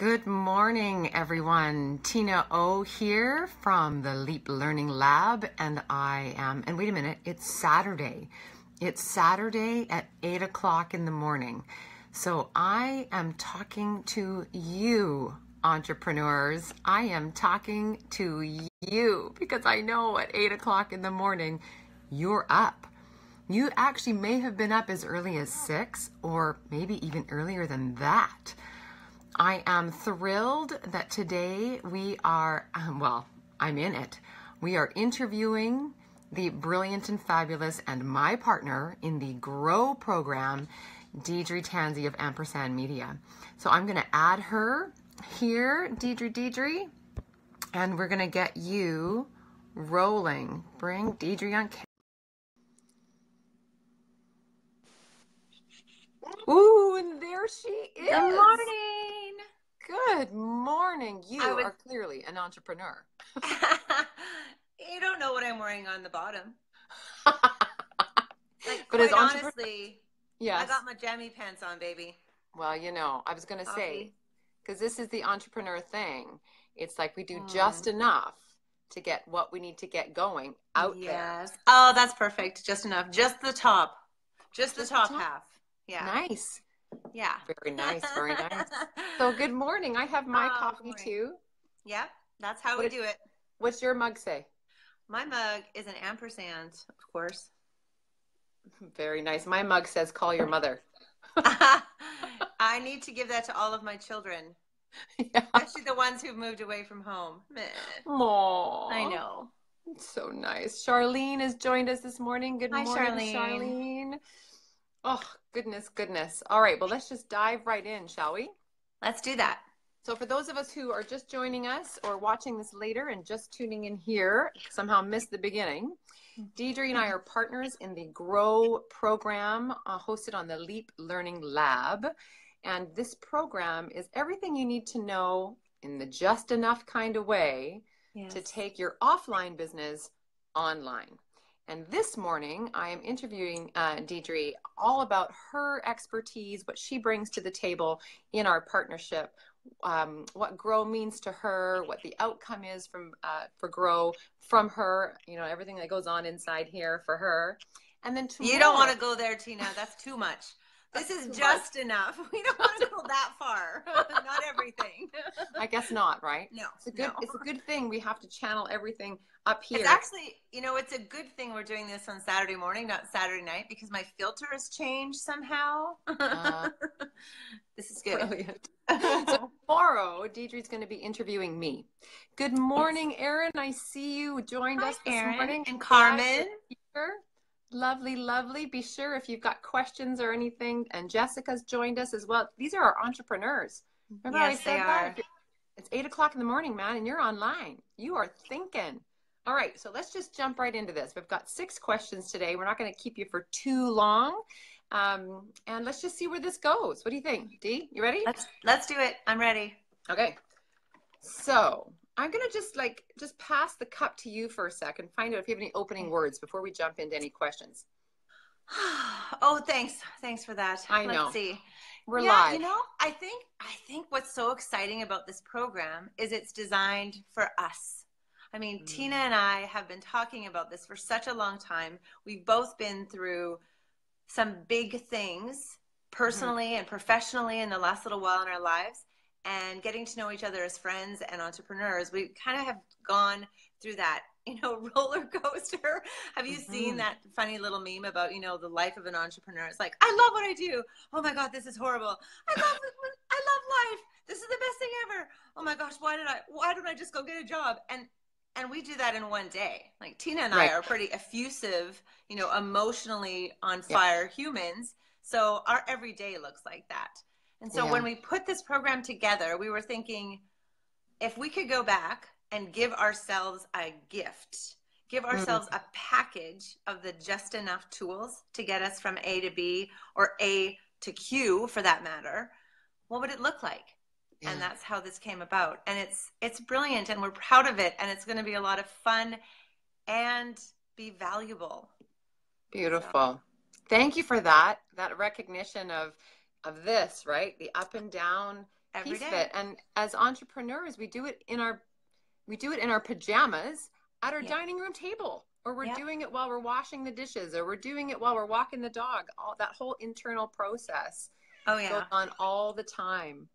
Good morning, everyone. Tina O here from the Leap Learning Lab, and and wait a minute, it's Saturday. It's Saturday at 8 o'clock in the morning. So I am talking to you, entrepreneurs. I am talking to you because I know at 8 o'clock in the morning, you're up. You actually may have been up as early as 6 or maybe even earlier than that. I am thrilled that today we are, I'm in it. We are interviewing the brilliant and fabulous and my partner in the Grow program, Deidre Tansey of Ampersand Media. So I'm going to add her here, Deidre, and we're going to get you rolling. Bring Deidre on camera. Ooh, and there she is. Good morning. Good morning. You are clearly an entrepreneur. You don't know what I'm wearing on the bottom. But quite honestly, yes. I got my jammy pants on, baby. Well, I was going to say, because this is the entrepreneur thing. It's like we do just enough to get what we need to get going out there. Oh, that's perfect. Just enough. Just the top. Just the top half. Yeah. Nice. Yeah. Very nice. Very nice. So good morning. I have my coffee too. Yep. That's how we do it. What's your mug say? My mug is an ampersand, of course. Very nice. My mug says, call your mother. I need to give that to all of my children. Yeah. Especially the ones who've moved away from home. Aww. I know. It's so nice. Charlene has joined us this morning. Good morning, Charlene. Oh, goodness. All right, well, let's just dive right in, shall we? Let's do that. So for those of us who are just joining us or watching this later and just tuning in here, somehow missed the beginning, Deidre and I are partners in the Grow program hosted on the Leap Learning Lab. And this program is everything you need to know in the just enough kind of way to take your offline business online. And this morning, I am interviewing Deidre all about her expertise, what she brings to the table in our partnership, what Grow means to her, what the outcome is for Grow from her, everything that goes on inside here for her. And then tomorrow, you don't want to go there, Tina. That's too much. This is just enough. We don't want to go that far. Not everything. I guess not, right? No. It's a good thing we have to channel everything up here. It's actually, it's a good thing we're doing this on Saturday morning, not Saturday night, because my filter has changed somehow. This is good. Brilliant. So tomorrow, Deidre's going to be interviewing me. Good morning, Erin. I see you joined us this morning. And Carmen. Lovely. Be sure if you've got questions or anything, and Jessica's joined us as well. These are our entrepreneurs. Remember I said that? It's 8 o'clock in the morning, man, and you're online. You are thinking. All right, so let's just jump right into this. We've got 6 questions today. We're not going to keep you for too long. And let's just see where this goes. What do you think, Dee? You ready? Let's do it. I'm ready. Okay. So I'm going to just pass the cup to you for a second, find out if you have any opening words before we jump into any questions. Oh, thanks. Thanks for that. I know. Let's see. We're live. I think what's so exciting about this program is it's designed for us. I mean, Tina and I have been talking about this for such a long time. We've both been through some big things personally and professionally in the last little while in our lives, and getting to know each other as friends and entrepreneurs. We kind of have gone through that, roller coaster. Have you seen that funny little meme about, the life of an entrepreneur? It's like, I love what I do. Oh my God, this is horrible. I love life. This is the best thing ever. Oh my gosh, why don't I just go get a job? And we do that in one day. Like Tina and I are pretty effusive, emotionally on fire humans. So our everyday looks like that. And so when we put this program together, we were thinking, if we could go back and give ourselves a gift, give ourselves a package of the just enough tools to get us from A to B, or A to Q for that matter, what would it look like? And that's how this came about. And it's brilliant, and we're proud of it, and it's going to be a lot of fun and be valuable. Beautiful. Thank you for that recognition of this, right? The up and down every piece of day. it. And as entrepreneurs, we do it in our pajamas at our Yep. dining room table, or we're Yep. doing it while we're washing the dishes, or we're doing it while we're walking the dog. All that whole internal process Oh goes yeah. on all the time.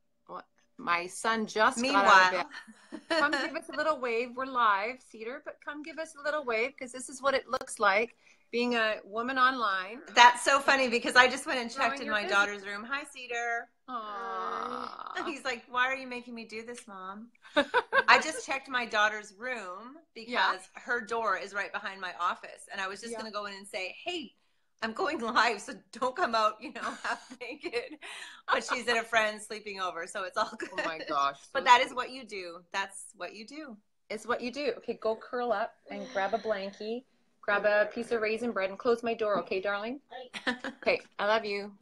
My son just got out of bed. Meanwhile, Come give us a little wave. We're live, Cedar, but come give us a little wave, because this is what it looks like being a woman online. that's so funny because I just went and checked Growing in your my business. daughter's room. Hi, Cedar. Aww. He's like, why are you making me do this, Mom? I just checked my daughter's room because Yeah. her door is right behind my office. And I was just Yeah. going to go in and say, hey, I'm going live, so don't come out, half naked. But she's at a friend sleeping over, so it's all good. Oh my gosh. But that is what you do. That's what you do. It's what you do. Okay, go curl up and grab a blankie, grab a piece of raisin bread, and close my door, okay, darling? Okay, I love you.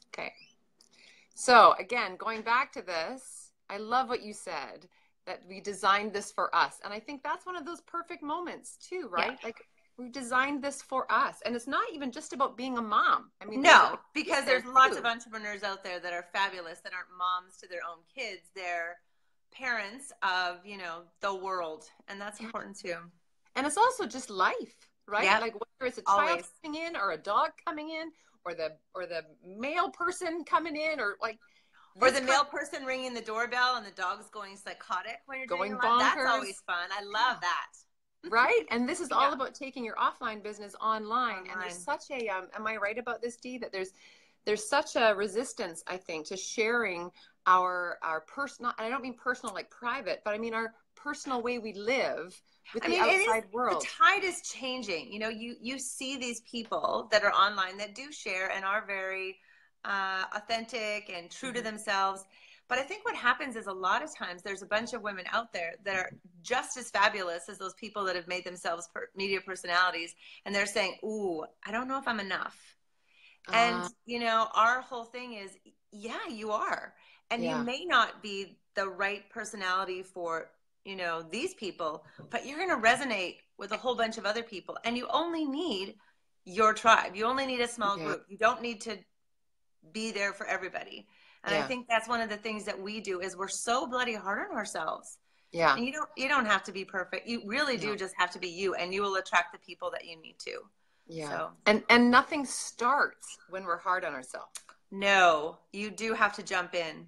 Okay. So again, going back to this, I love what you said, that we designed this for us. And I think that's one of those perfect moments too, right? Yeah. Like, we designed this for us. And it's not even just about being a mom. I mean, No, because there's lots too. of entrepreneurs out there that are fabulous, that aren't moms to their own kids. They're parents of, the world. And that's important too. And it's also just life, right? Yep. Like, whether it's a Always. child coming in, or a dog coming in, or the male person coming in, or like, or the male person ringing the doorbell and the dog's going psychotic when you're going doing live. That's bonkers. always fun. I love that. Right? And this is all about taking your offline business online. And there's Online. such a, am I right about this, Dee, that there's such a resistance, I think, to sharing our personal, and I don't mean personal like private, but I mean our personal way we live with the outside world. The tide is changing. You see these people that are online that do share and are very authentic and true to themselves. But I think what happens is, a lot of times there's a bunch of women out there that are just as fabulous as those people that have made themselves media personalities. And they're saying, ooh, I don't know if I'm enough. And, our whole thing is, yeah, you are. And you may not be the right personality for, these people, but you're going to resonate with a whole bunch of other people. And you only need your tribe. You only need a small group. You don't need to be there for everybody. And I think that's one of the things that we do, is we're so bloody hard on ourselves. Yeah. And you don't have to be perfect. You really do just have to be you, and you will attract the people that you need to. Yeah. So. And nothing starts when we're hard on ourselves. No, you do have to jump in.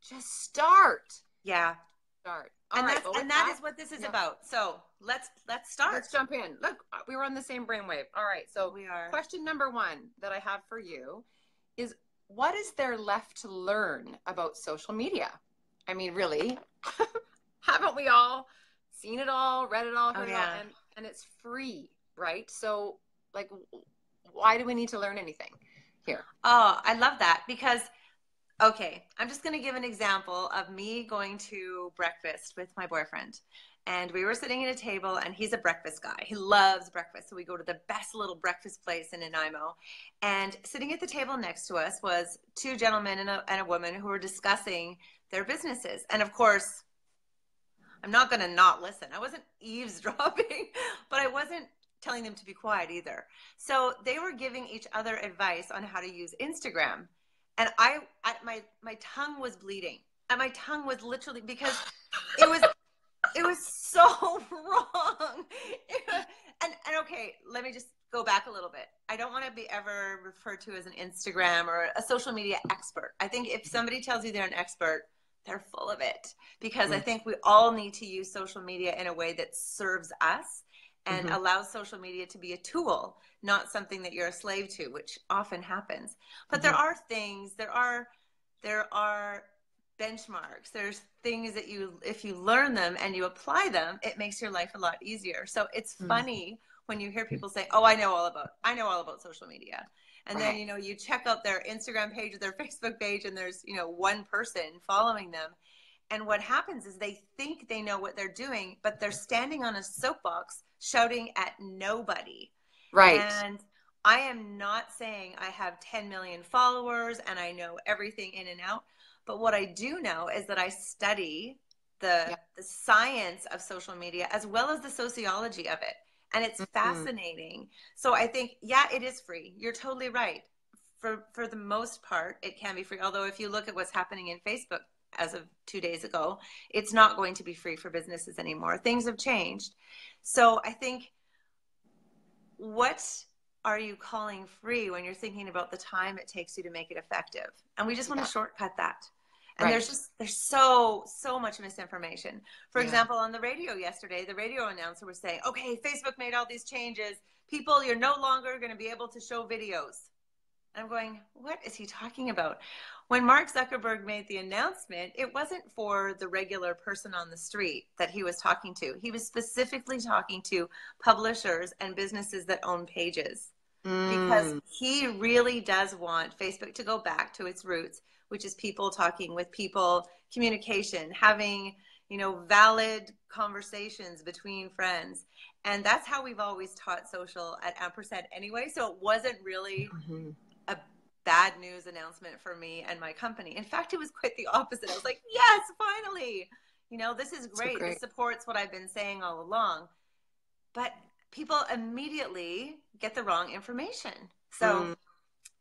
Just start. Yeah. Start. And that is what this is about. So let's start. Let's jump in. Look, we were on the same brainwave. All right. So we are. Question number 1 that I have for you is, what is there left to learn about social media? I mean, really, haven't we all seen it all, read it all, heard it all? And it's free, right? So, like, why do we need to learn anything here? Oh, I love that, because, okay, I'm just going to give an example of me going to breakfast with my boyfriend. And we were sitting at a table, and he's a breakfast guy. He loves breakfast. So we go to the best little breakfast place in Nanaimo. And sitting at the table next to us was 2 gentlemen and a woman who were discussing their businesses. And of course, I'm not going to not listen. I wasn't eavesdropping, but I wasn't telling them to be quiet either. So they were giving each other advice on how to use Instagram. And my tongue was bleeding. And my tongue was literally, because it was so wrong. And okay, let me just go back a little bit. I don't want to be ever referred to as an Instagram or a social media expert. I think if somebody tells you they're an expert, they're full of it, because I think we all need to use social media in a way that serves us and allows social media to be a tool, not something that you're a slave to, which often happens. But there are things, there are benchmarks, there's things that if you learn them and you apply them, it makes your life a lot easier. So it's funny when you hear people say, oh, I know all about social media. And then, you check out their Instagram page or their Facebook page, and there's, 1 person following them. And what happens is they think they know what they're doing, but they're standing on a soapbox shouting at nobody. Right. And I am not saying I have 10 million followers and I know everything in and out. But what I do know is that I study the science of social media as well as the sociology of it. And it's fascinating. So I think, it is free. You're totally right. For the most part, it can be free. Although if you look at what's happening in Facebook, as of 2 days ago, it's not going to be free for businesses anymore. Things have changed. So I think, what are you calling free when you're thinking about the time it takes you to make it effective? And we just want to shortcut that. And Right. there's so much misinformation. For Yeah. example, on the radio yesterday, the radio announcer was saying, okay, Facebook made all these changes. People, you're no longer going to be able to show videos. And I'm going, what is he talking about? When Mark Zuckerberg made the announcement, it wasn't for the regular person on the street that he was talking to. He was specifically talking to publishers and businesses that own pages. Because he really does want Facebook to go back to its roots, which is people talking with people, communication, having, valid conversations between friends. And that's how we've always taught social at Ampersand anyway. So it wasn't really a bad news announcement for me and my company. In fact, it was quite the opposite. I was like, yes, finally, this is great. So great. This supports what I've been saying all along. But people immediately get the wrong information. So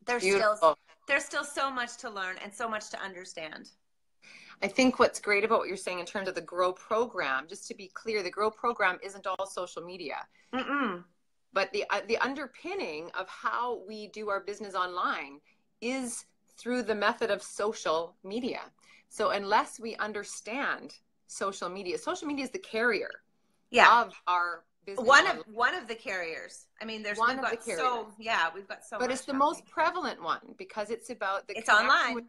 there's still so much to learn and so much to understand. I think what's great about what you're saying in terms of the GROW program, just to be clear, the GROW program isn't all social media. But the underpinning of how we do our business online is through the method of social media. So unless we understand social media is the carrier of our business. One of the carriers. I mean, we've got so but much it's the most prevalent one, because it's about it's online.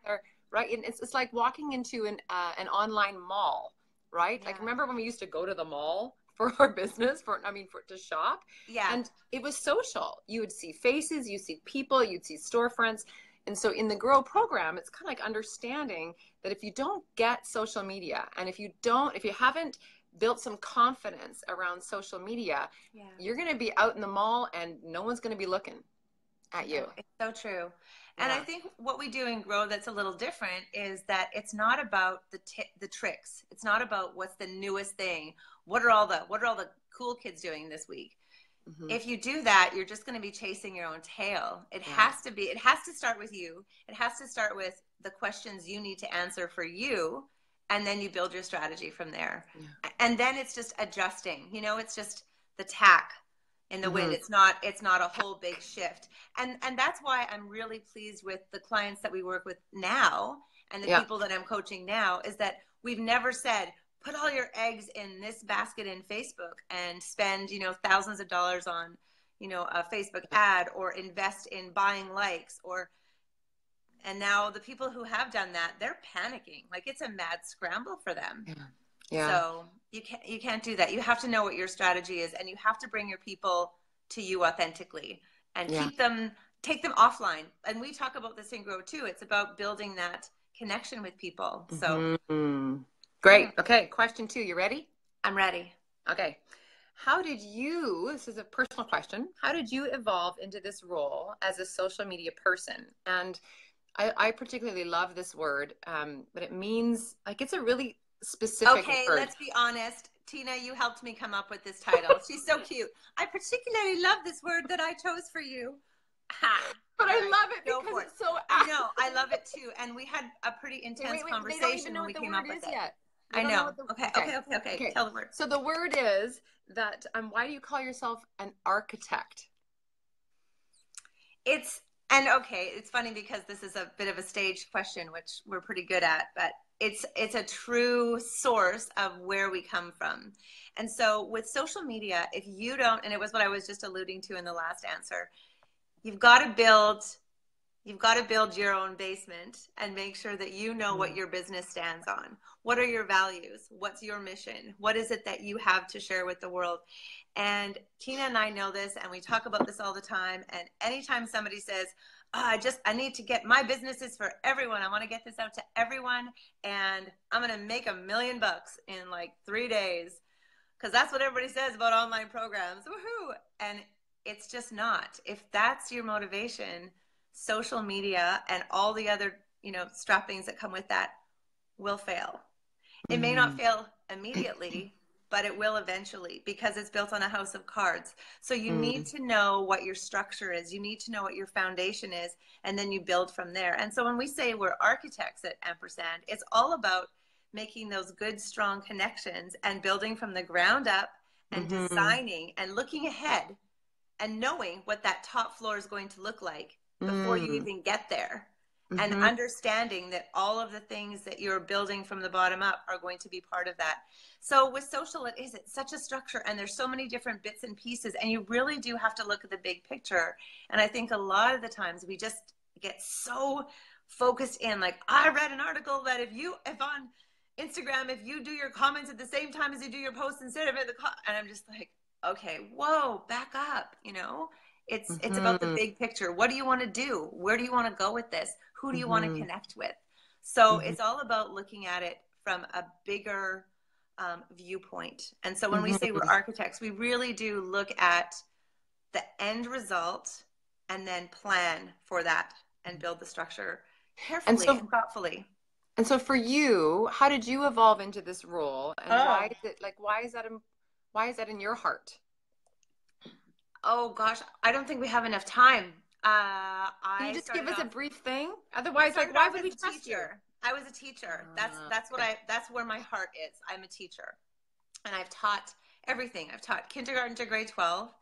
Right, and it's like walking into an online mall, right? Like, remember when we used to go to the mall for our business, to shop? Yeah. And it was social. You would see faces, you see people, you'd see storefronts. And so in the GROW program, it's kind of like understanding that if you don't get social media, and if you haven't built some confidence around social media, you're going to be out in the mall and no one's going to be looking at you. It's so true. And I think what we do in GROW that's a little different is that it's not about the tricks. It's not about what's the newest thing. What are all the cool kids doing this week? If you do that, you're just going to be chasing your own tail. It has to start with you. It has to start with the questions you need to answer for you. And then you build your strategy from there. And then it's just adjusting, it's just the tack in the wind. It's not a whole big shift. And that's why I'm really pleased with the clients that we work with now and the people that I'm coaching now, is that we've never said, put all your eggs in this basket in Facebook and spend, thousands of dollars on, a Facebook ad, or invest in buying likes, and now the people who have done that, they're panicking. Like, it's a mad scramble for them. So you can't do that. You have to know what your strategy is, and you have to bring your people to you authentically and take them offline. And we talk about this in GROW too. It's about building that connection with people. So great. Okay. Question 2. You ready? I'm ready. Okay. This is a personal question, how did you evolve into this role as a social media person? And I particularly love this word, but it means, like, it's a really specific word. Let's be honest. Tina, you helped me come up with this title. She's so cute. I particularly love this word that I chose for you. But I love it because it's so I know. I love it too. And we had a pretty intense conversation when we came up with it. I know. Okay. Tell the word. So the word is that, why do you call yourself an architect? It's funny because this is a bit of a staged question, which we're pretty good at, but it's a true source of where we come from. And so with social media, if you don't, and it was what I was just alluding to in the last answer, you've got to build your own basement and make sure that you know what your business stands on. What are your values? What's your mission? What is it that you have to share with the world? And Tina and I know this, and we talk about this all the time. And anytime somebody says, I need to get my businesses for everyone. I want to get this out to everyone, and I'm going to make $1 million in like 3 days, because that's what everybody says about online programs. Woohoo! And it's just not. If that's your motivation, social media and all the other, strappings that come with that will fail. It may not fail immediately, but it will eventually, because it's built on a house of cards. So you need Mm. to know what your structure is. You need to know what your foundation is, and then you build from there. And so when we say we're architects at Ampersand, it's all about making those good, strong connections and building from the ground up and Mm-hmm. designing and looking ahead and knowing what that top floor is going to look like before you Mm. even get there, and Mm-hmm. understanding that all of the things that you're building from the bottom up are going to be part of that. So with social, it's such a structure, and there's so many different bits and pieces, and you really do have to look at the big picture. And I think a lot of the times we just get so focused in, like, I read an article that if on Instagram, if you do your comments at the same time as you do your posts instead of and I'm just like, okay, whoa, back up, it's about the Mm-hmm. big picture. What do you want to do? Where do you want to go with this? Who do you want to Mm-hmm. connect with? So Mm-hmm. it's all about looking at it from a bigger viewpoint. And so when we say we're Mm-hmm. architects, we really do look at the end result and then plan for that and build the structure And carefully so, and thoughtfully. and so for you, how did you evolve into this role, and why Oh, is it like, why is that in your heart? oh gosh, I don't think we have enough time. Can you I just give started us a off brief thing? I Otherwise, like, started why off would as we a trust you? teacher. I was a teacher. That's what Okay. that's where my heart is. I'm a teacher. And I've taught everything. I've taught kindergarten to grade 12.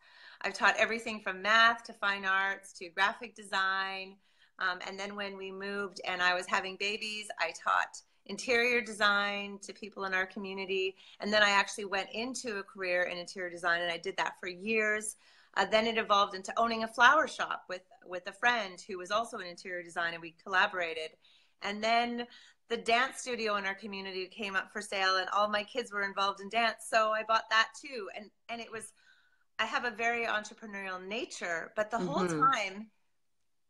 I've taught everything from math to fine arts to graphic design. And then when we moved and I was having babies, I taught interior design to people in our community. And then I actually went into a career in interior design, and I did that for years. Then it evolved into owning a flower shop with a friend who was also in interior design, and we collaborated. And then the dance studio in our community came up for sale, and all my kids were involved in dance, so I bought that too. And it was, I have a very entrepreneurial nature, but the whole Mm-hmm. time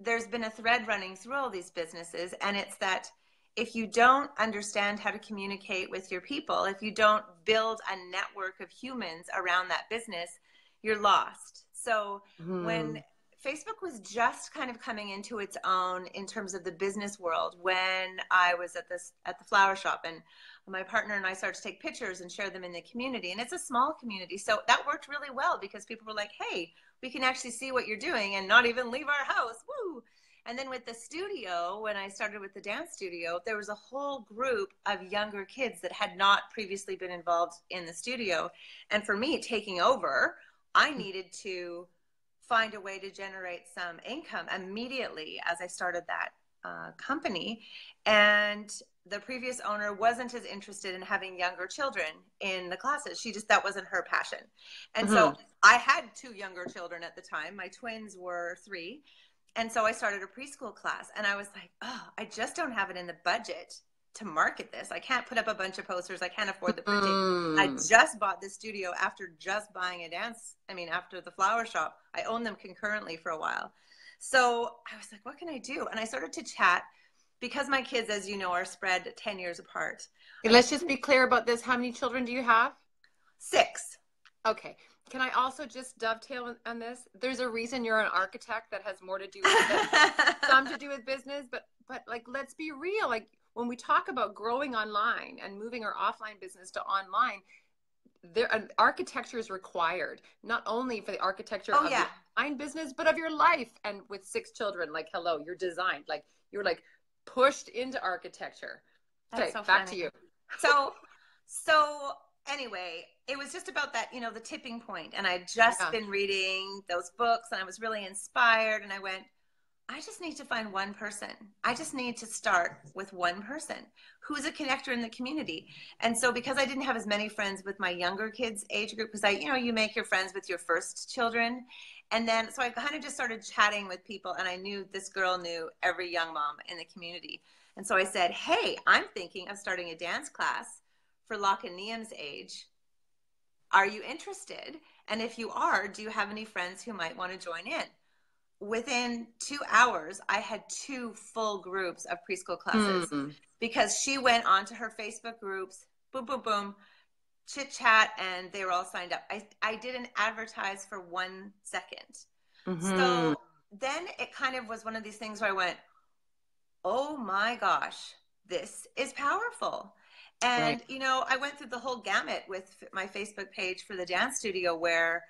there's been a thread running through all these businesses, and it's that if you don't understand how to communicate with your people, if you don't build a network of humans around that business, you're lost. So when Mm-hmm. Facebook was just kind of coming into its own in terms of the business world, when I was at the flower shop, and my partner and I started to take pictures and share them in the community, and it's a small community, so that worked really well because people were like, hey, we can actually see what you're doing and not even leave our house. Woo! And then with the studio, when I started with the dance studio, there was a whole group of younger kids that had not previously been involved in the studio. And for me, taking over, I needed to find a way to generate some income immediately as I started that company. And the previous owner wasn't as interested in having younger children in the classes. That wasn't her passion. And so Mm-hmm. I had two younger children at the time. My twins were 3. And so I started a preschool class, and I was like, oh, I just don't have it in the budget to market this. I can't put up a bunch of posters. I can't afford the printing. I Mm-hmm. just bought the studio after just buying after the flower shop. I owned them concurrently for a while. So I was like, what can I do? And I started to chat because my kids, as you know, are spread 10 years apart. I Let's just be clear about this. How many children do you have? 6. Okay. Can I also just dovetail on this? There's a reason you're an architect that has more to do with that, some to do with business, but like, let's be real. Like, when we talk about growing online and moving our offline business to online, there architecture is required, not only for the architecture Oh, of yeah. your online business, but of your life. And with 6 children, like, hello, you're designed, like, you're like pushed into architecture. That's Okay, so back to funny. you. So, so anyway, it was just about that, the tipping point. And I'd just Yeah. been reading those books, and I was really inspired. And I went, I just need to find one person. I just need to start with one person who's a connector in the community. And so because I didn't have as many friends with my younger kids age group, because you make your friends with your first children. And then, so I kind of just started chatting with people, and I knew this girl knew every young mom in the community. And so I said, hey, I'm thinking of starting a dance class for Locke and Niam's age. Are you interested? And if you are, do you have any friends who might want to join in? Within 2 hours, I had 2 full groups of preschool classes Hmm. because she went onto her Facebook groups, boom, boom, boom, chit chat, and they were all signed up. I didn't advertise for 1 second. Mm-hmm. So then it kind of was one of these things where I went, oh my gosh, this is powerful. And, you know, I went through the whole gamut with my Facebook page for the dance studio, where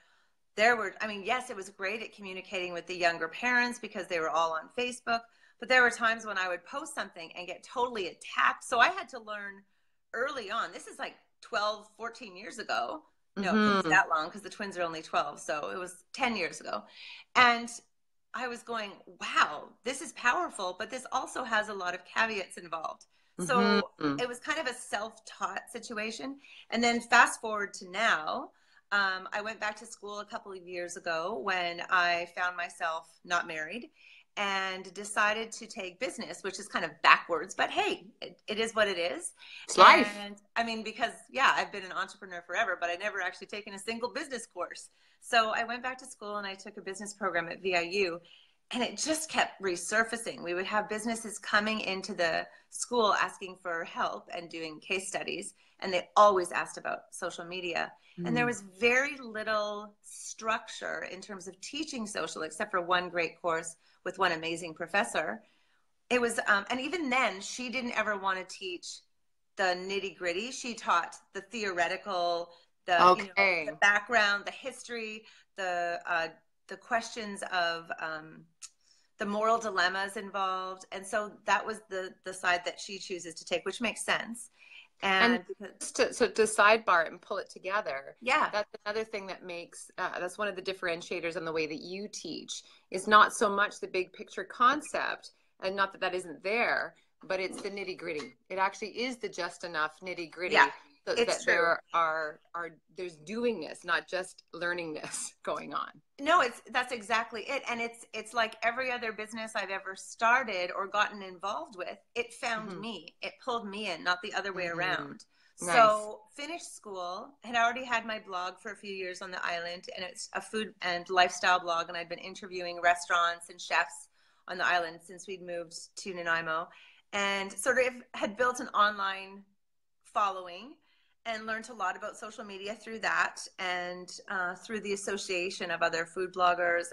there were, I mean, yes, it was great at communicating with the younger parents because they were all on Facebook, but there were times when I would post something and get totally attacked. So I had to learn early on. This is like 12, 14 years ago. No, it couldn't be that long because the twins are only 12. So it was 10 years ago. And I was going, wow, this is powerful, but this also has a lot of caveats involved. So it was kind of a self-taught situation. And then fast forward to now, I went back to school a couple of years ago when I found myself not married and decided to take business, which is kind of backwards, but hey, it is what it is. It's life. And I mean, because yeah, I've been an entrepreneur forever, but I never actually taken a single business course. So I went back to school and I took a business program at VIU, and it just kept resurfacing. We would have businesses coming into the school asking for help and doing case studies, and they always asked about social media. And there was very little structure in terms of teaching social, except for one great course with one amazing professor. It was, and even then, she didn't ever want to teach the nitty gritty. She taught the theoretical, the, you know, the background, the history, the questions of the moral dilemmas involved. And so that was the side that she chooses to take, which makes sense. And to sidebar it and pull it together. Yeah. That's another thing that makes, that's one of the differentiators on the way that you teach, is not so much the big picture concept, and not that that isn't there, but it's the nitty gritty. It actually is the just enough nitty gritty. Yeah, So it's that true. there's doingness, not just learningness going on. No, that's exactly it. And it's like every other business I've ever started or gotten involved with, it found me. It pulled me in, not the other way around. Nice. So finished school, had already had my blog for a few years on the island, and it's a food and lifestyle blog, and I'd been interviewing restaurants and chefs on the island since we'd moved to Nanaimo, and sort of had built an online following and learned a lot about social media through that, and through the association of other food bloggers.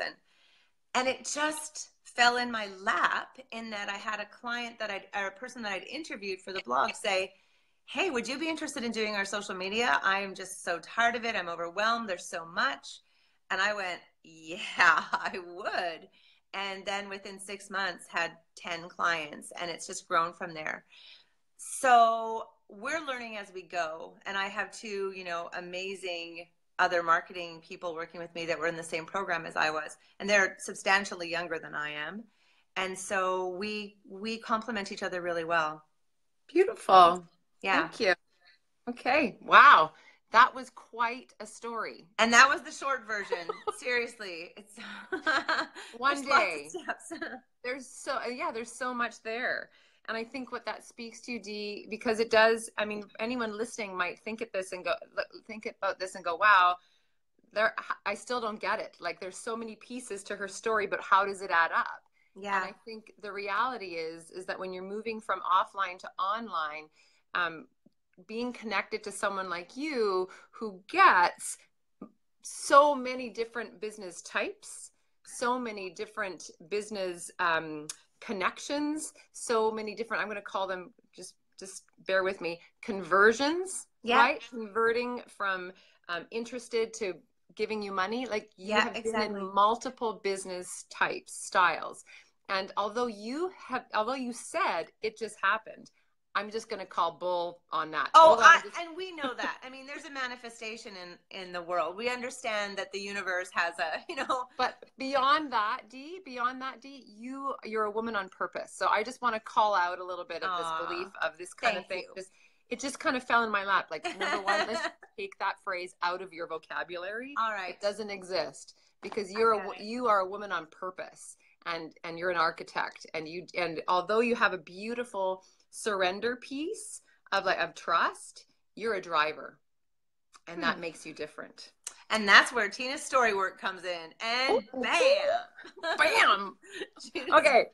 And it just fell in my lap in that I had a client or a person that I'd interviewed for the blog say, hey, would you be interested in doing our social media? I am just so tired of it. I'm overwhelmed. There's so much. And I went, yeah, I would. And then within 6 months had 10 clients, and it's just grown from there. So we're learning as we go. And I have two, you know, amazing other marketing people working with me that were in the same program as I was, and they're substantially younger than I am. And so we complement each other really well. Beautiful. Yeah. Thank you. Okay. Wow. That was quite a story. And that was the short version. Seriously. It's one day. Lots of steps. There's so much there. And I think what that speaks to, Dee, because it does, I mean, anyone listening might think about this and go, wow, I still don't get it. Like, there's so many pieces to her story, but how does it add up? Yeah. And I think the reality is that when you're moving from offline to online, being connected to someone like you who gets so many different business types, so many different business connections, so many different, I'm going to call them, just bear with me, conversions, right? Converting from interested to giving you money. Like, you have been in multiple business types, styles. And although you said it just happened, I'm just going to call bull on that. And we know that. I mean, there's a manifestation in the world. We understand that the universe has But beyond that, Dee, you're a woman on purpose. So I just want to call out a little bit of this belief of this kind of thing. It just kind of fell in my lap. Like, number one, let's take that phrase out of your vocabulary. All right. It doesn't exist, because you are a woman on purpose, and you're an architect, and although you have a beautiful surrender piece of trust, you're a driver, and that makes you different. And that's where Tina's story work comes in. And bam. Okay.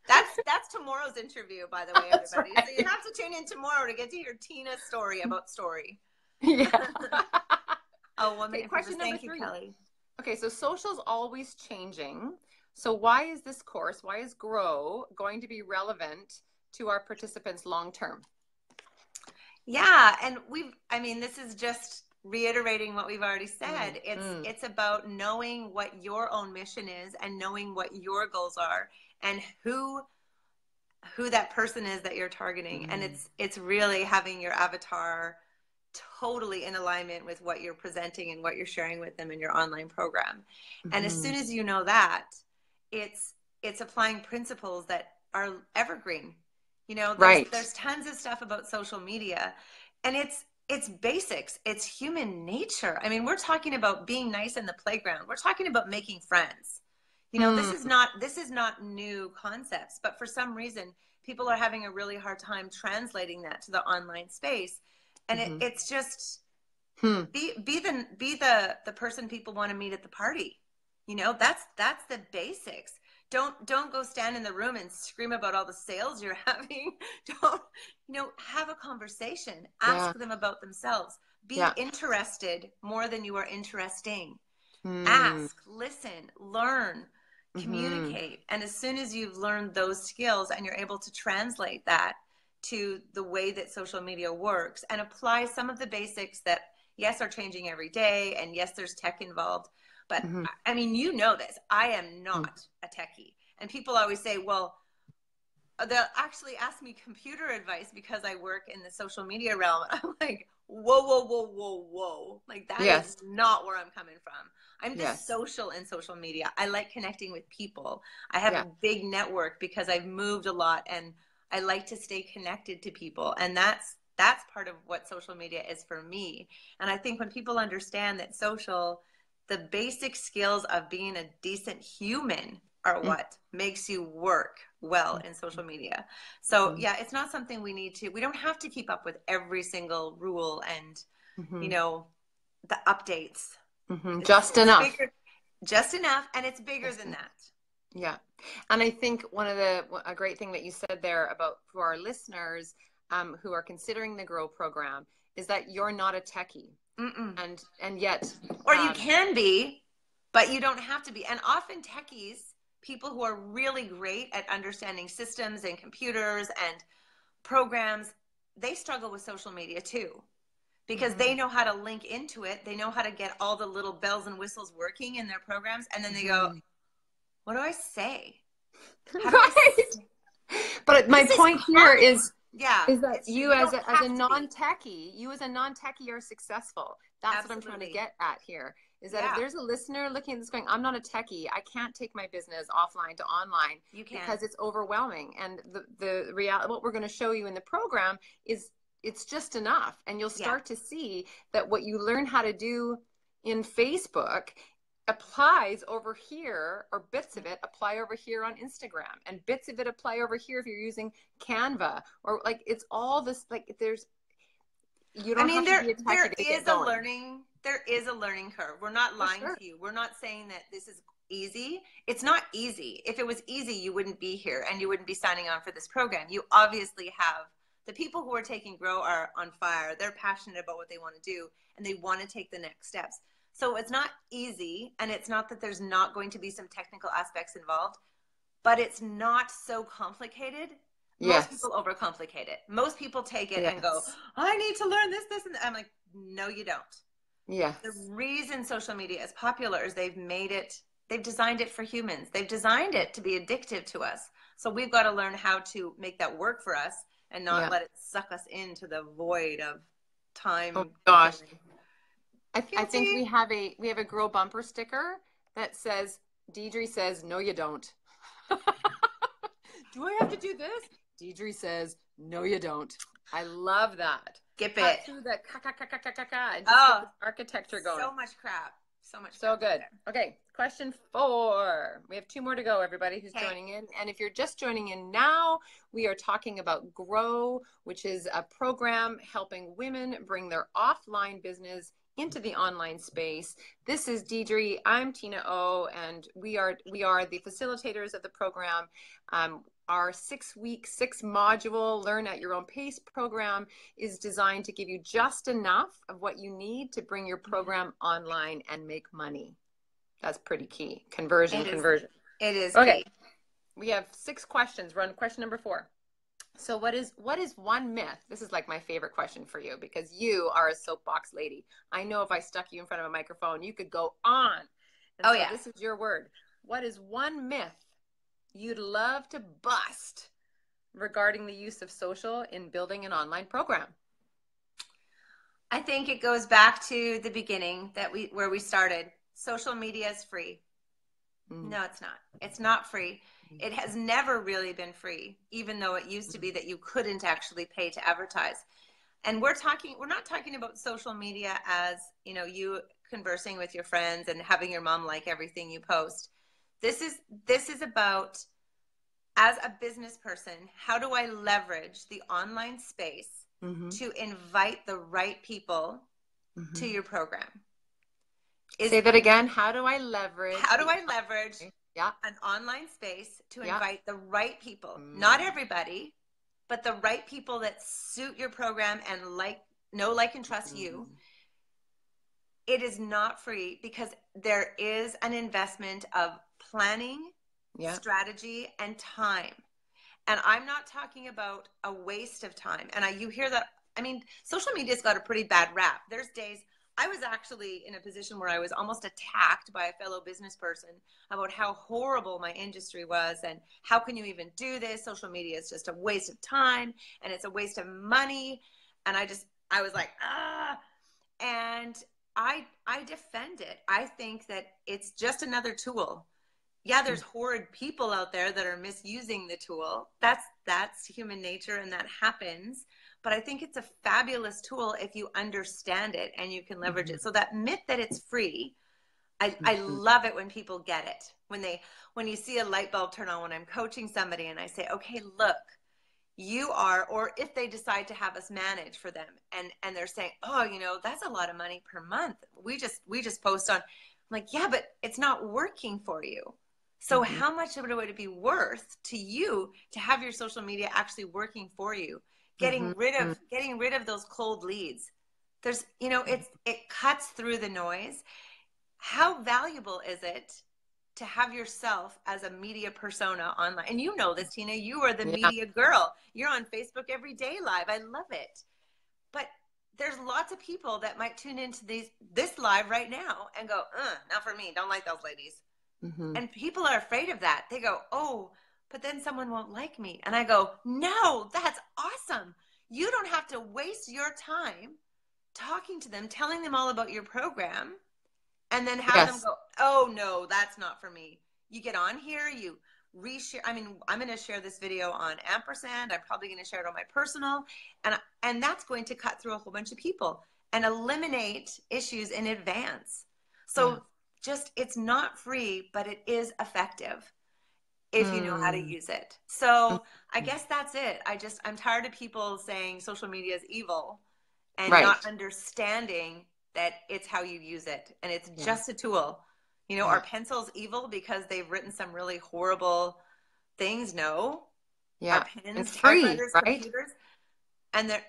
That's tomorrow's interview, by the way, everybody. Right. So you have to tune in tomorrow to get to hear Tina's story about story. Yeah. Okay, question number 3. Thank you, Kelly. Okay, so social's always changing. So why is this course, why is Grow going to be relevant to our participants long term? Yeah, and I mean, this is just reiterating what we've already said. Mm, mm, It's about knowing what your own mission is and knowing what your goals are and who that person is that you're targeting. And mm, it's really having your avatar totally in alignment with what you're presenting and what you're sharing with them in your online program. And as soon mm. as you know that, it's it's applying principles that are evergreen. You know, Right. there's tons of stuff about social media, and it's basics. It's human nature. I mean, we're talking about being nice in the playground. We're talking about making friends. You know, Mm, this is not new concepts, but for some reason people are having a really hard time translating that to the online space. And mm-hmm. it's just Hmm. be the person people want to meet at the party. You know, that's the basics. Don't go stand in the room and scream about all the sales you're having. Don't, have a conversation. Yeah. Ask them about themselves. Be Yeah. interested more than you are interesting. Mm, Ask, listen, learn, mm-hmm. communicate. And as soon as you've learned those skills and you're able to translate that to the way that social media works and apply some of the basics that, yes, are changing every day. And yes, there's tech involved. But Mm-hmm. I mean, you know this. I am Mm. not a techie. And people always say, well, they'll actually ask me computer advice because I work in the social media realm. I'm like, whoa, whoa, whoa, whoa, whoa. Like, that is Yes. not where I'm coming from. I'm just Yes. social in social media. I like connecting with people. I have Yeah. a big network because I've moved a lot and I like to stay connected to people. And that's part of what social media is for me. And I think when people understand that the basic skills of being a decent human are what makes you work well in social media. So Mm-hmm. yeah, it's not something we don't have to keep up with every single rule and, Mm-hmm. you know, the updates. Mm-hmm. It's Just it's enough. bigger, just enough, and it's bigger Just than enough. that. Yeah. And I think a great thing that you said there about for our listeners who are considering the Grow program is that you're not a techie. Mm-mm. And yet, Or you um, can be, but you don't have to be. And often techies, people who are really great at understanding systems and computers and programs, they struggle with social media too, because mhm, they know how to link into it. They know how to get all the little bells and whistles working in their programs. And then they go, mhm. what do I say? How do I Right. say? But my This is point here common. Yeah, is that it's true. you You don't as a have to be. non-techie, are successful. That's what I'm trying to Absolutely. get at here. Is that if Yeah, there's a listener looking at this going, I'm not a techie, I can't take my business offline to online you can. because it's overwhelming. And the reality, what we're going to show you in the program is it's just enough. And you'll Yeah. start to see that what you learn how to do in Facebook applies over here, or bits of it apply over here on Instagram, and bits of it apply over here if you're using Canva, or like it's all this, like there's, you I don't mean, have to be a techie to get going. there is a learning curve. We're not For lying sure. to you. We're not saying that this is easy. It's not easy. If it was easy, you wouldn't be here and you wouldn't be signing on for this program. You obviously have the people who are taking Grow are on fire. They're passionate about what they want to do and they want to take the next steps. So it's not easy, and it's not that there's not going to be some technical aspects involved, but it's not so complicated. Most Yes. people overcomplicate it. Most people take it and go, Yes. I need to learn this, and I'm like, no, you don't. The Yes. reason social media is popular is they've designed it for humans. They've designed it to be addictive to us. So we've got to learn how to make that work for us and not Yeah. let it suck us into the void of Oh time gosh. consuming. I think Guilty. we have a girl bumper sticker that says, Deidre says, no, you don't. Do I have to do this? Deidre says, no, you don't. I love that. Skip Cut it. through the and just get Oh, this architecture going. so much crap. So much So crap out good. there. Okay, question 4. We have 2 more to go, everybody who's Okay. joining in. And if you're just joining in now, we are talking about Grow, which is a program helping women bring their offline business into the online space. This is Deidre. I'm Tina O, and we are the facilitators of the program. Our 6-week, 6-module Learn at Your Own Pace program is designed to give you just enough of what you need to bring your program online and make money. That's pretty key. Conversion. It is Okay. key. We have 6 questions. We're on question number 4. So what is one myth? This is like my favorite question for you because you are a soapbox lady. I know if I stuck you in front of a microphone, you could go on. And Oh so yeah. this is your word. What is one myth you'd love to bust regarding the use of social in building an online program? I think it goes back to the beginning where we started. Social media is free. Mm. No, it's not. It's not free. It has never really been free, even though it used to be that you couldn't actually pay to advertise. And we're not talking about social media as, you conversing with your friends and having your mom like everything you post. This is about, as a business person, how do I leverage the online space to invite the right people to your program? Say that again. How do I leverage yeah. an online space to Yeah. invite the right people? Not everybody, but the right people that suit your program and know, like, and trust you. It is not free because there is an investment of planning, strategy, and time. And I'm not talking about a waste of time. And you hear that. I mean, social media's got a pretty bad rap. There's days I was actually in a position where I was almost attacked by a fellow business person about how horrible my industry was and how can you even do this? Social media is just a waste of time and it's a waste of money. And I was like, ah. And I defend it. I think that it's just another tool. Yeah, there's horrid people out there that are misusing the tool. That's human nature and that happens. But I think it's a fabulous tool if you understand it and you can leverage it. So that myth that it's free, I love it when people get it. When you see a light bulb turn on when I'm coaching somebody and I say, okay, look, you are, or if they decide to have us manage for them and they're saying, oh, that's a lot of money per month. We just post on. I'm like, yeah, but it's not working for you. So how much would it be worth to you to have your social media actually working for you? Getting rid of those cold leads. There's, it cuts through the noise. How valuable is it to have yourself as a media persona online? And you know this, Tina, you are the media girl. You're on Facebook every day live. I love it. But there's lots of people that might tune into this live right now and go, not for me. Don't like those ladies. And people are afraid of that. They go, oh, but then someone won't like me. And I go, no, that's awesome. You don't have to waste your time talking to them, telling them all about your program, and then have them go, oh, no, that's not for me. You get on here, you reshare. I mean, I'm going to share this video on Ampersand. I'm probably going to share it on my personal. And that's going to cut through a whole bunch of people and eliminate issues in advance. So it's not free, but it is effective if you know how to use it. So I guess that's it. I'm tired of people saying social media is evil and not understanding that it's how you use it. And it's just a tool. Are pencils evil because they've written some really horrible things? No. Yeah. Are pens, it's free, typewriters, right? computers? And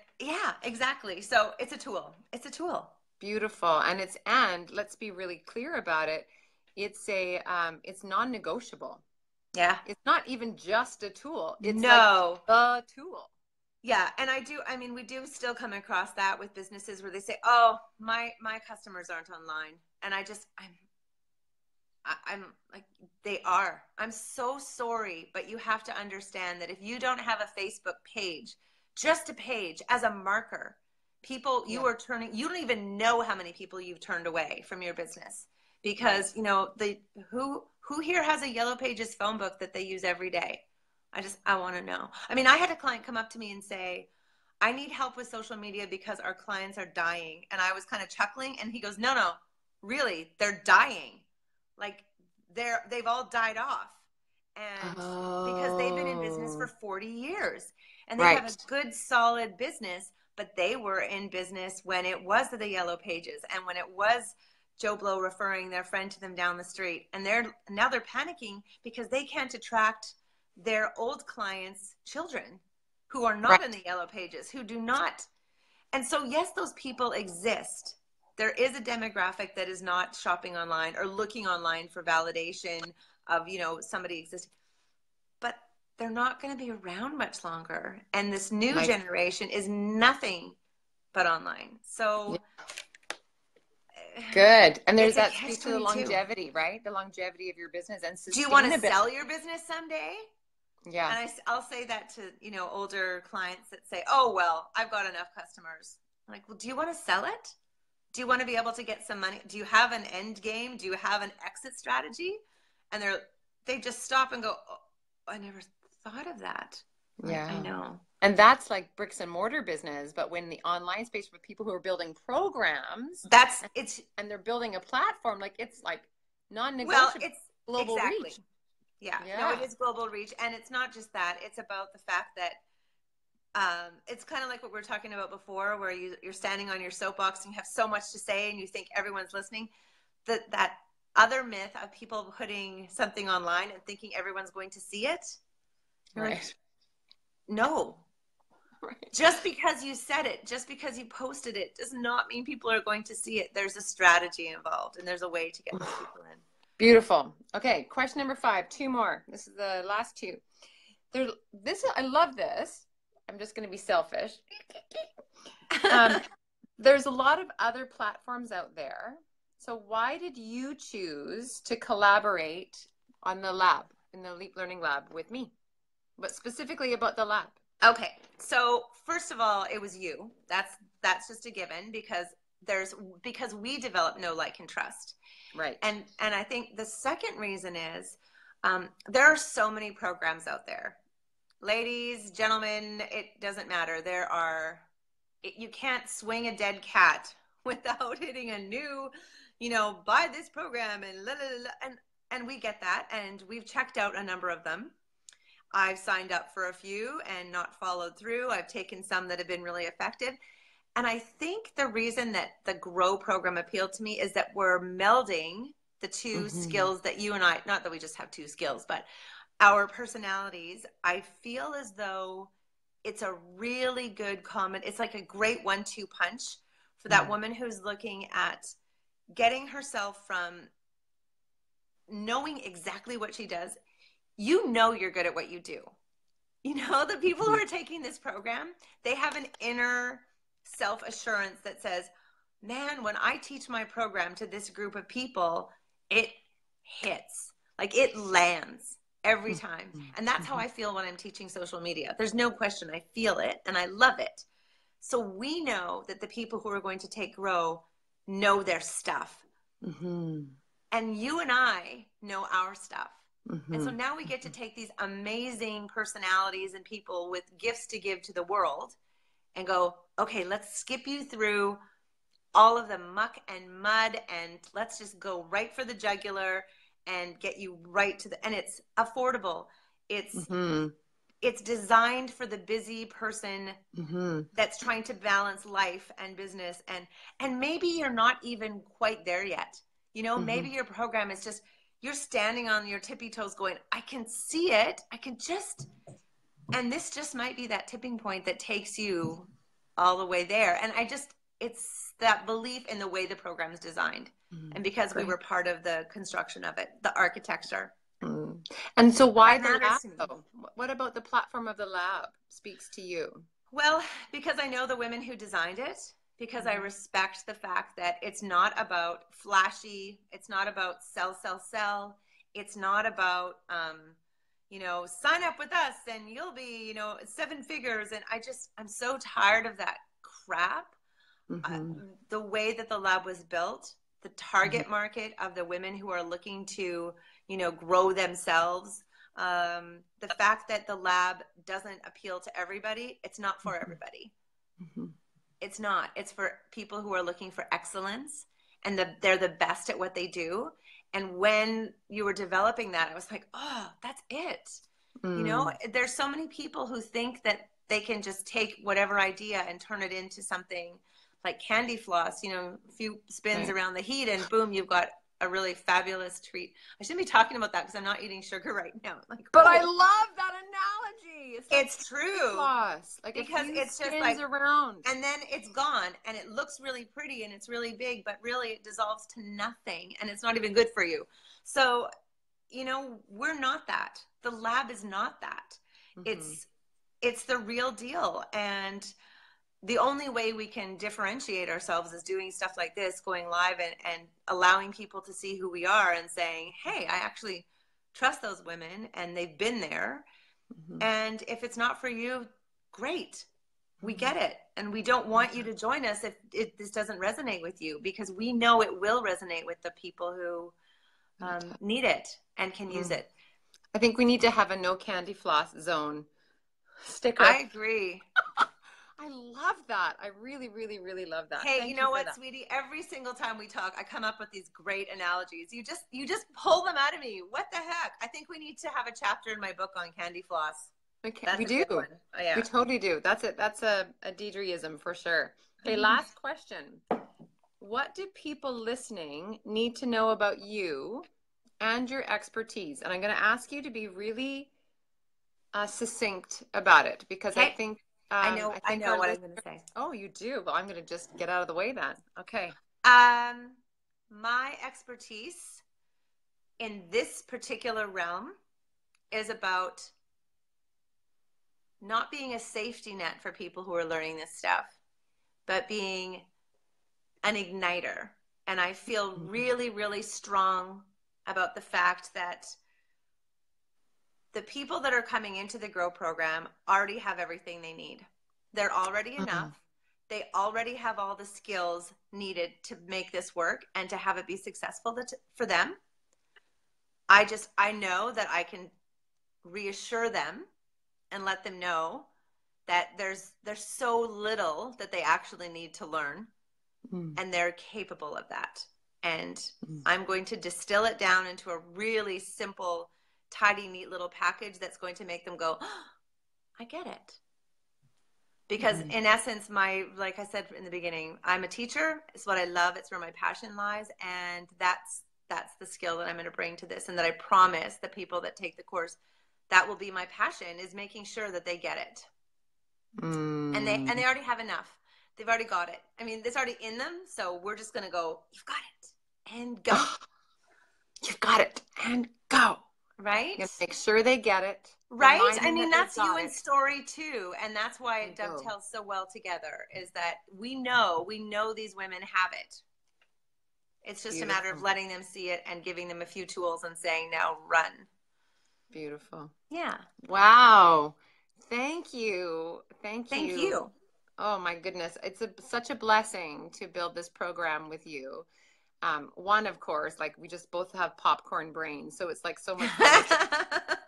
exactly. So it's a tool. It's a tool. Beautiful. And let's be really clear about it. It's it's non-negotiable. Yeah. It's not even just a tool. It's like the tool. Yeah. And we do still come across that with businesses where they say, oh, my customers aren't online. And I'm like, they are. I'm so sorry, but you have to understand that if you don't have a Facebook page, just a page as a marker, people you don't even know how many people you've turned away from your business because who here has a Yellow Pages phone book that they use every day? I want to know. I mean, I had a client come up to me and say, I need help with social media because our clients are dying. And I was kind of chuckling and he goes, no, really, they're dying. Like they've all died off. And because they've been in business for 40 years and they have a good solid business, but they were in business when it was the Yellow Pages and when it was Joe Blow referring their friend to them down the street. And now they're panicking because they can't attract their old clients' children who are not in the Yellow Pages, who do not. And so, yes, those people exist. There is a demographic that is not shopping online or looking online for validation of, somebody existing. But they're not going to be around much longer. And this new Right. generation is nothing but online. So Good. And there's it's a that speaks to the catch-22. longevity, right? The longevity of your business and Do you want to sustainability. sell your business someday? Yeah. And I'll say that to, older clients that say, oh, well, I've got enough customers. I'm like, well, do you want to sell it? Do you want to be able to get some money? Do you have an end game? Do you have an exit strategy? And they just stop and go, oh, I never thought of that. Yeah. I know. And that's like bricks and mortar business, but when the online space for people who are building programs and they're building a platform, like it's like non-negotiable. Well, it's global exactly. reach. Yeah. Yeah. No, it is global reach. And it's not just that. It's about the fact that it's kind of like what we were talking about before, where you're standing on your soapbox and you have so much to say and you think everyone's listening. That other myth of people putting something online and thinking everyone's going to see it. Right. Like, no. Right. Just because you said it, just because you posted it, does not mean people are going to see it. There's a strategy involved, and there's a way to get those people in. Beautiful. Okay, question number 5. 2 more. This is the last 2. I love this. I'm just going to be selfish. There's a lot of other platforms out there. So why did you choose to collaborate on the lab, in the Leap Learning Lab with me? But specifically about the lab. Okay. So first of all, it was you. That's just a given because we develop know, like, and trust. Right. And I think the second reason is there are so many programs out there. Ladies, gentlemen, it doesn't matter. You can't swing a dead cat without hitting a new, buy this program and la, la, la, and we get that. And we've checked out a number of them. I've signed up for a few and not followed through. I've taken some that have been really effective. And I think the reason that the Grow program appealed to me is that we're melding the two skills that you and I, not that we just have 2 skills, but our personalities. I feel as though it's a really good it's like a great 1-2 punch for that woman who's looking at getting herself from knowing exactly what she does. You're good at what you do. The people who are taking this program, they have an inner self-assurance that says, man, when I teach my program to this group of people, it hits. Like, it lands every time. And that's how I feel when I'm teaching social media. There's no question. I feel it and I love it. So we know that the people who are going to take Grow know their stuff. And you and I know our stuff. And so now we get to take these amazing personalities and people with gifts to give to the world and go, okay, let's skip you through all of the muck and mud and let's just go right for the jugular and get you right to and it's affordable. It's designed for the busy person that's trying to balance life and business. And maybe you're not even quite there yet. Maybe your program is just, you're standing on your tippy toes going, I can see it. And this just might be that tipping point that takes you all the way there. And it's that belief in the way the program is designed. And because we were part of the construction of it, the architecture. And so why the lab, though? What about the platform of the lab speaks to you? Well, because I know the women who designed it, because I respect the fact that it's not about flashy. It's not about sell, sell, sell. It's not about, sign up with us and you'll be, 7 figures. And I'm so tired of that crap. The way that the lab was built, the target market of the women who are looking to, grow themselves. The fact that the lab doesn't appeal to everybody, it's not for everybody. It's not. It's for people who are looking for excellence and they're the best at what they do. And when you were developing that, I was like, oh, that's it. There's so many people who think that they can just take whatever idea and turn it into something like candy floss, a few spins around the heat and boom, you've got a really fabulous treat. I shouldn't be talking about that because I'm not eating sugar right now. But I love that analogy. It's true. Floss. Because it's just like around. And then it's gone and it looks really pretty and it's really big, but really it dissolves to nothing and it's not even good for you. So, we're not that. The lab is not that. It's the real deal. And the only way we can differentiate ourselves is doing stuff like this, going live and allowing people to see who we are and saying, hey, I actually trust those women and they've been there. And if it's not for you, great. We get it. And we don't want you to join us if this doesn't resonate with you, because we know it will resonate with the people who need it and can use it. I think we need to have a no candy floss zone sticker. I agree. I love that. I really, really, really love that. Hey, you know what, sweetie? Every single time we talk, I come up with these great analogies. You just pull them out of me. What the heck? I think we need to have a chapter in my book on candy floss. Okay, we do. Oh, yeah. We totally do. That's it. That's a Deidreism for sure. Okay, last question. What do people listening need to know about you and your expertise? And I'm going to ask you to be really succinct about it, because I think I know what I'm going to say. Oh, you do? Well, I'm going to just get out of the way then. Okay. My expertise in this particular realm is about not being a safety net for people who are learning this stuff, but being an igniter. And I feel really, really strong about the fact that the people that are coming into the Grow program already have everything they need. They're already enough. They already have all the skills needed to make this work and to have it be successful for them. I know that I can reassure them and let them know that there's so little that they actually need to learn, and they're capable of that. And I'm going to distill it down into a really simple, tidy, neat little package that's going to make them go, oh, I get it. Because in essence, like I said in the beginning, I'm a teacher. It's what I love. It's where my passion lies. And that's the skill that I'm going to bring to this. And that I promise the people that take the course, that will be my passion, is making sure that they get it. And they already have enough. They've already got it. I mean, it's already in them. So we're just going to go, you've got it, and go. You've got it, and go. Right? Make sure they get it. Right? I mean, that's you in story too. And that's why it dovetails so well together, is that we know these women have it. It's just a matter of letting them see it and giving them a few tools and saying, now run. Beautiful. Yeah. Wow. Thank you. Thank you. Oh my goodness. It's such a blessing to build this program with you. One, of course, like we just both have popcorn brains. So it's like so much fun.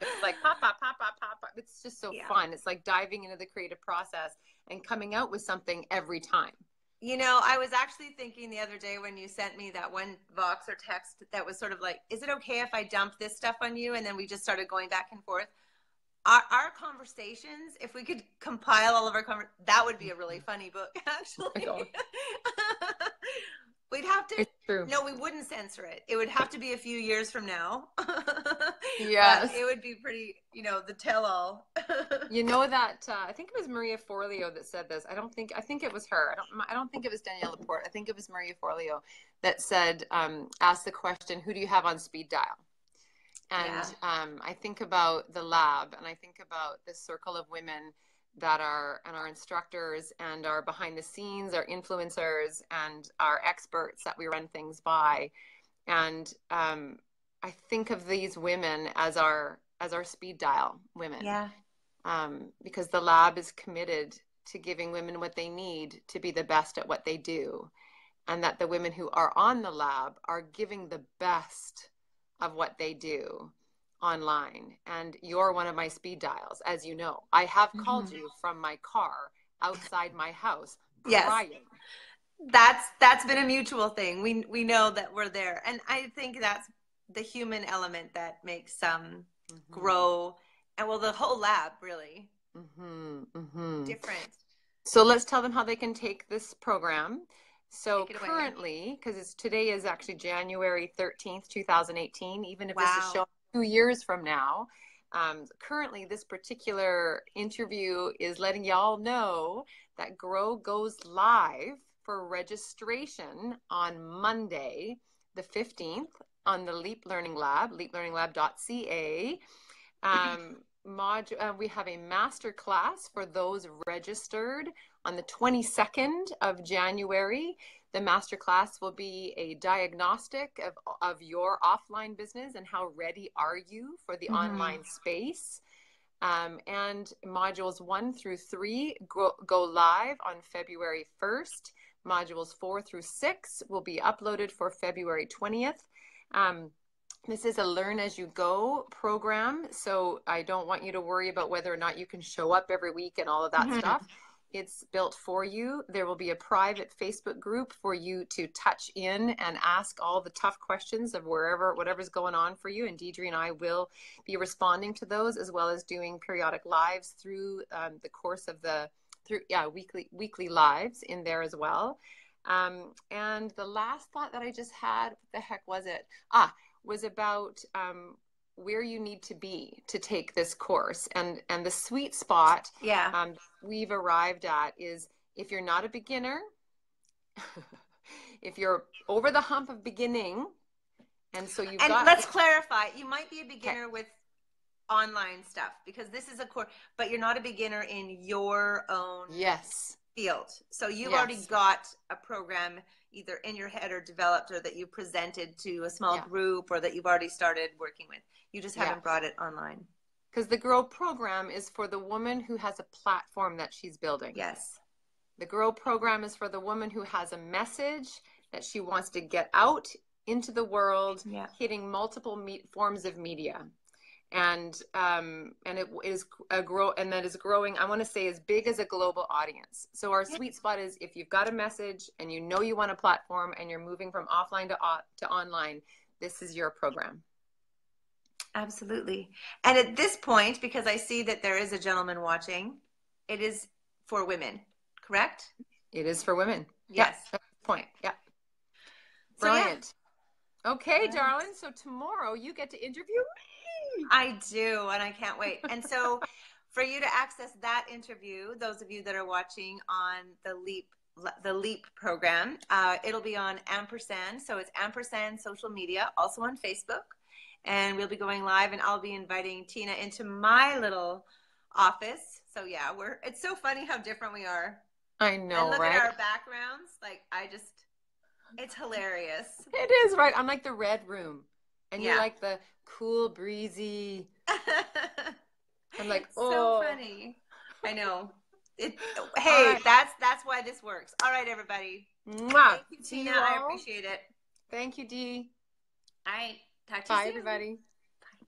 It's like pop, pop, pop, pop, pop, pop. It's just so fun. It's like diving into the creative process and coming out with something every time. You know, I was actually thinking the other day when you sent me that one Vox or text that was sort of like, is it okay if I dump this stuff on you? And then we just started going back and forth. Our conversations, if we could compile all of our conversations, that would be a really funny book, actually. Oh We'd have to, it's true. No, we wouldn't censor it. It would have to be a few years from now. Yes. It would be pretty, the tell-all. You know that, I think it was Maria Forleo that said this. I think it was her. I don't think it was Danielle Laporte. I think it was Maria Forleo that said, ask the question, who do you have on speed dial? And I think about the lab, and I think about this circle of women that are, and our instructors and our behind the scenes, our influencers and our experts that we run things by. And I think of these women as our speed dial women. Yeah. Because the lab is committed to giving women what they need to be the best at what they do. And that the women who are on the lab are giving the best of what they do online. And you're one of my speed dials, as you know. I have called you from my car outside my house crying. That's been a mutual thing. We know that we're there. And I think that's the human element that makes Grow, and the whole lab really different. So let's tell them how they can take this program. So currently, because today is actually January 13th, 2018, even if this is shown 2 years from now, currently this particular interview is letting y'all know that Grow goes live for registration on Monday, the 15th, on the Leap Learning Lab, leaplearninglab.ca. we have a master class for those registered on the 22nd of January. The master class will be a diagnostic of your offline business and how ready are you for the online space. And modules 1 through 3 go live on February 1st. Modules 4 through 6 will be uploaded for February 20th. This is a learn as you go program, so I don't want you to worry about whether or not you can show up every week and all of that stuff. It's built for you. There will be a private Facebook group for you to touch in and ask all the tough questions of whatever's going on for you. And Deidre and I will be responding to those, as well as doing periodic lives through the course of weekly lives in there as well. And the last thought that I just had, what the heck was it? Was about where you need to be to take this course, and the sweet spot we've arrived at is if you're not a beginner, if you're over the hump of beginning, and so you've got. Let's clarify. You might be a beginner with online stuff because this is a course, but you're not a beginner in your own field. So you've already got a program either in your head or developed, or that you presented to a small group, or that you've already started working with. You just haven't brought it online. Because the Grow program is for the woman who has a platform that she's building. Yes. The Grow program is for the woman who has a message that she wants to get out into the world, hitting multiple forms of media. And it is that is growing, I want to say, as big as a global audience. So our sweet spot is if you've got a message and you know you want a platform and you're moving from offline to online, this is your program. Absolutely. And at this point, because I see that there is a gentleman watching, it is for women, correct? It is for women. Yes. That's the point. Yeah. Brilliant. Okay, darling. So tomorrow you get to interview me. I do, and I can't wait. And so for you to access that interview, those of you that are watching on the LEAP program, it'll be on ampersand. So it's ampersand social media, also on Facebook. And we'll be going live, and I'll be inviting Tina into my little office. So yeah, it's so funny how different we are. I know, and look right? at our backgrounds. Like, it's hilarious. It is, right? I'm like the red room, and you're like the cool, breezy. I'm like, so funny. I know. Hey, that's why this works. All right, everybody. Mwah. Thank you, Tina. I appreciate it. Thank you, Dee. All right. Talk to you soon. Bye, everybody.